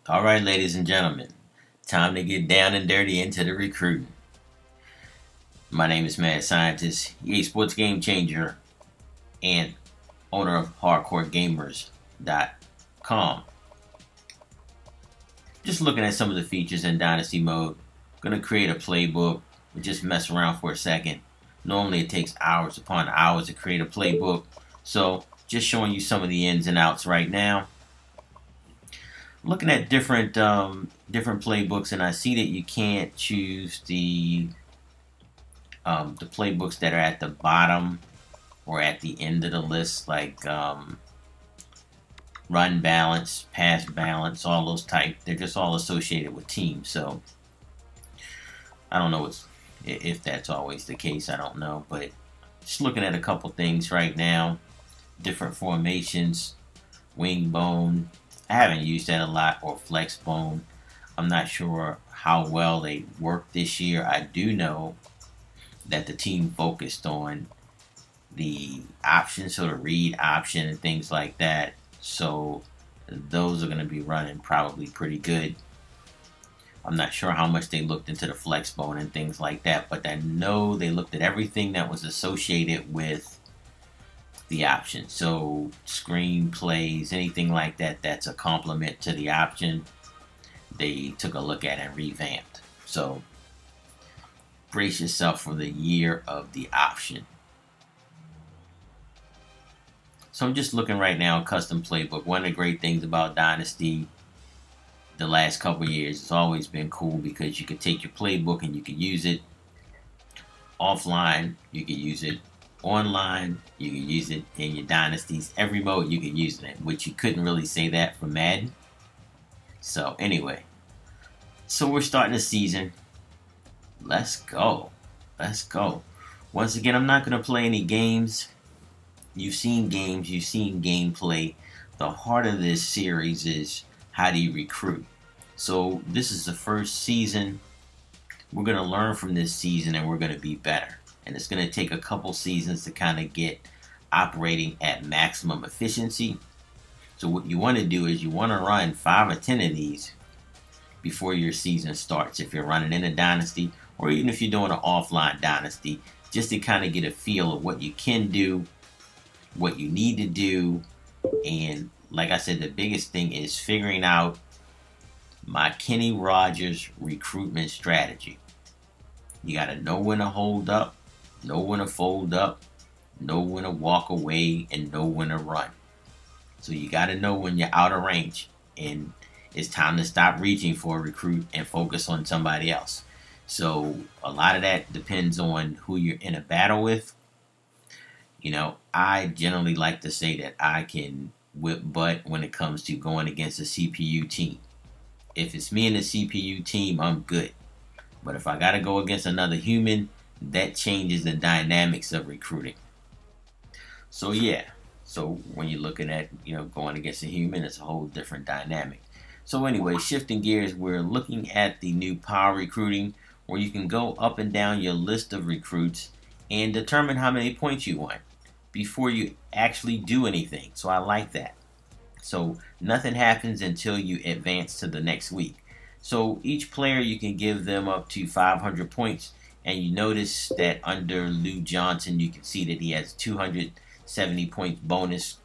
All right, ladies and gentlemen, time to get down and dirty into the recruiting. My name is Mad Scientist, EA Sports Game Changer, and owner of HardcoreGamers.com. Just looking at some of the features in Dynasty mode. Going to create a playbook. We'll just mess around for a second. Normally it takes hours upon hours to create a playbook. So just showing you some of the ins and outs right now. Looking at different playbooks, and I see that you can't choose the playbooks that are at the bottom or at the end of the list, like run balance, pass balance, all those type. They're just all associated with teams. So I don't know if that's always the case. I don't know, but just looking at a couple things right now. Different formations, wing bone. I haven't used that a lot, or flex bone. I'm not sure how well they work this year. I do know that the team focused on the options, so the read option and things like that. So those are going to be running probably pretty good. I'm not sure how much they looked into the flex bone and things like that, but I know they looked at everything that was associated with the option. So screen plays, anything like that that's a complement to the option, they took a look at and revamped. So brace yourself for the year of the option. So I'm just looking right now, custom playbook. One of the great things about Dynasty the last couple of years, it's always been cool because you can take your playbook and you can use it offline, you can use it online, you can use it in your dynasties. Every mode you can use it in, which you couldn't really say that for Madden. So anyway, so we're starting the season. Let's go. Let's go. Once again, I'm not going to play any games. You've seen games, you've seen gameplay. The heart of this series is how do you recruit. So this is the first season. We're going to learn from this season and we're going to be better. And it's going to take a couple seasons to kind of get operating at maximum efficiency. So what you want to do is you want to run 5 or 10 of these before your season starts. If you're running in a dynasty, or even if you're doing an offline dynasty, just to kind of get a feel of what you can do, what you need to do. And like I said, the biggest thing is figuring out my Kenny Rogers recruitment strategy. You got to know when to hold up, know when to fold up, know when to walk away, and know when to run. So you got to know when you're out of range and it's time to stop reaching for a recruit and focus on somebody else. So a lot of that depends on who you're in a battle with. You know, I generally like to say that I can whip butt when it comes to going against a CPU team. If it's me and the CPU team, I'm good. But if I got to go against another human, that changes the dynamics of recruiting. So yeah, so when you're looking at, going against a human, it's a whole different dynamic. So anyway, shifting gears, we're looking at the new power recruiting, where you can go up and down your list of recruits and determine how many points you want before you actually do anything. So I like that. So nothing happens until you advance to the next week. So each player, you can give them up to 500 points. And you notice that under Lou Johnson, you can see that he has 270 points bonus.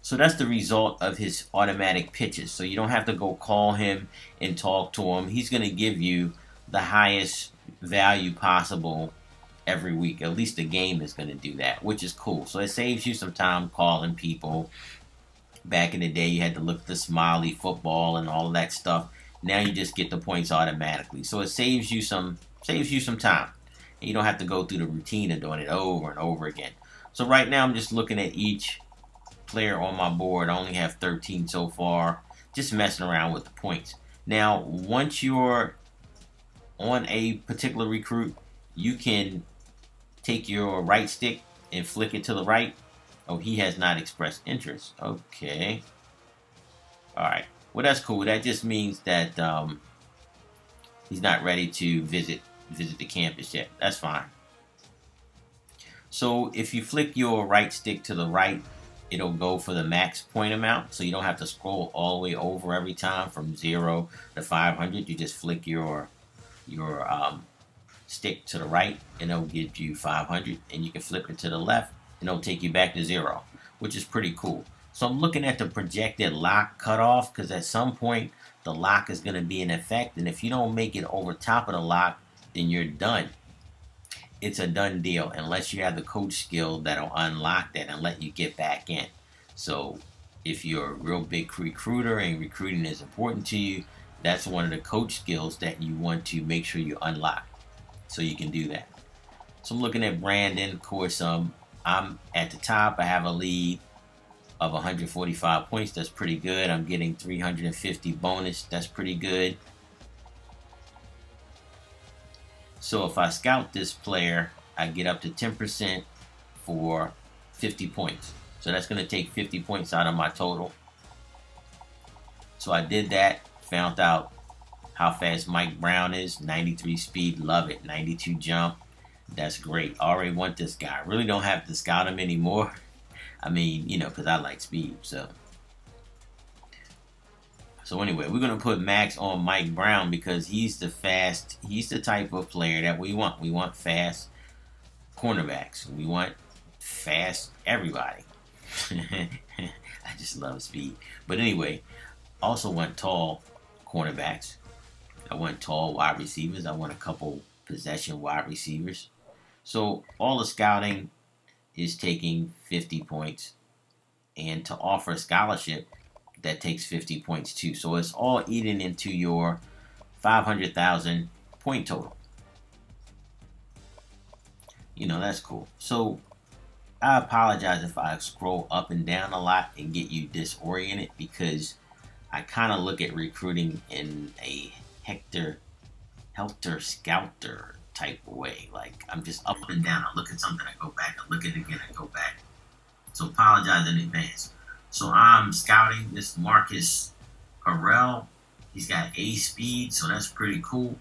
So that's the result of his automatic pitches. So you don't have to go call him and talk to him. He's going to give you the highest value possible every week. At least the game is going to do that, which is cool. So it saves you some time calling people. Back in the day, you had to look at the smiley football and all of that stuff. Now you just get the points automatically. So it saves you some time. And you don't have to go through the routine of doing it over and over again. So right now I'm just looking at each player on my board. I only have 13 so far. Just messing around with the points. Now, once you're on a particular recruit, you can take your right stick and flick it to the right. Oh, he has not expressed interest. Okay. Alright. Well, that's cool. That just means that he's not ready to visit the campus yet. That's fine. So if you flick your right stick to the right, it'll go for the max point amount, so you don't have to scroll all the way over every time from 0 to 500. You just flick your stick to the right, and it'll give you 500, and you can flip it to the left, and it'll take you back to 0, which is pretty cool. So I'm looking at the projected lock cutoff, because at some point the lock is going to be in effect, and if you don't make it over top of the lock, then you're done. It's a done deal unless you have the coach skill that'll unlock that and let you get back in. So if you're a real big recruiter and recruiting is important to you, that's one of the coach skills that you want to make sure you unlock, so you can do that. So I'm looking at Brandon. Of course, I'm at the top. I have a lead of 145 points. That's pretty good. I'm getting 350 bonus. That's pretty good. So if I scout this player, I get up to 10% for 50 points. So that's going to take 50 points out of my total. So I did that, found out how fast Mike Brown is. 93 speed, love it. 92 jump, that's great. Already want this guy. I really don't have to scout him anymore. I mean, you know, because I like speed. So anyway, we're going to put max on Mike Brown because he's the type of player that we want. We want fast cornerbacks. We want fast everybody. I just love speed. But anyway, also want tall cornerbacks. I want tall wide receivers. I want a couple possession wide receivers. So all the scouting is taking 50 points. And to offer a scholarship, that takes 50 points too. So it's all eating into your 500,000 point total. You know, that's cool. So I apologize if I scroll up and down a lot and get you disoriented, because I kind of look at recruiting in a helter-skelter type of way. Like, I'm just up and down. I look at something, I go back. I look at it again, I go back. So apologize in advance. So I'm scouting this Marcus Harrell. He's got A speed, so that's pretty cool.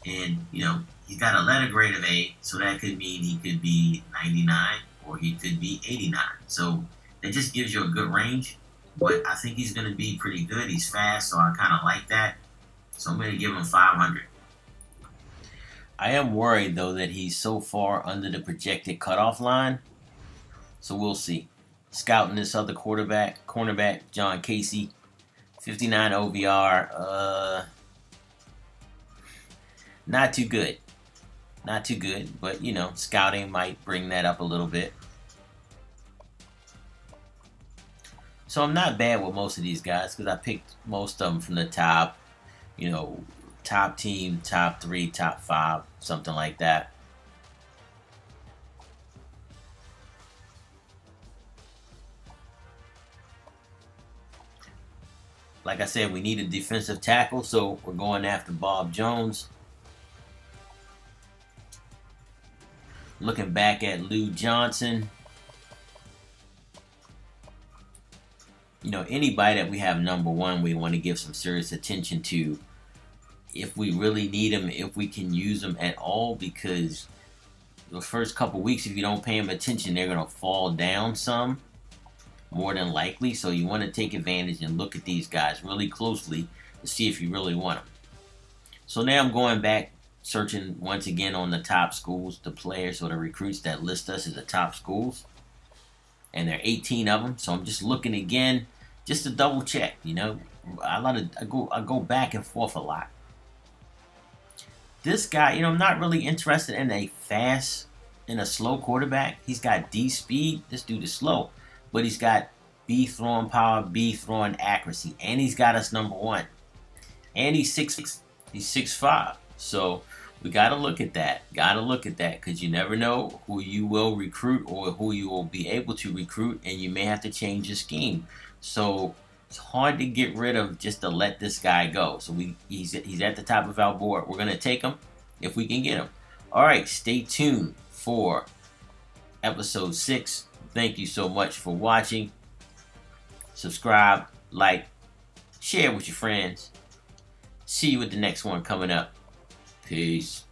And, you know, he's got a letter grade of A, so that could mean he could be 99 or he could be 89. So that just gives you a good range. But I think he's going to be pretty good. He's fast, so I kind of like that. So I'm going to give him 500. I am worried, though, that he's so far under the projected cutoff line. So we'll see. Scouting this other cornerback, John Casey, 59 OVR. Not too good. Not too good, but, you know, scouting might bring that up a little bit. So I'm not bad with most of these guys because I picked most of them from the top, you know, top team, top 3, top 5, something like that. Like I said, we need a defensive tackle, so we're going after Bob Jones. Looking back at Lou Johnson. You know, anybody that we have number 1, we want to give some serious attention to. If we really need them, if we can use them at all, because the first couple weeks, if you don't pay them attention, they're going to fall down some. More than likely, so you want to take advantage and look at these guys really closely to see if you really want them. So now I'm going back, searching once again on the top schools, the players or the recruits that list us as the top schools, and there are 18 of them. So I'm just looking again, just to double check. You know, I go back and forth a lot. This guy, you know, I'm not really interested in a slow quarterback. He's got D speed. This dude is slow. But he's got B throwing power, B throwing accuracy, and he's got us number 1. And he's 6'6". He's 6'5". So we got to look at that. Got to look at that, because you never know who you will recruit or who you will be able to recruit, and you may have to change your scheme. So it's hard to get rid of just to let this guy go. So he's at the top of our board. We're going to take him if we can get him. All right, stay tuned for episode 6. Thank you so much for watching. Subscribe, like, share with your friends. See you with the next one coming up. Peace.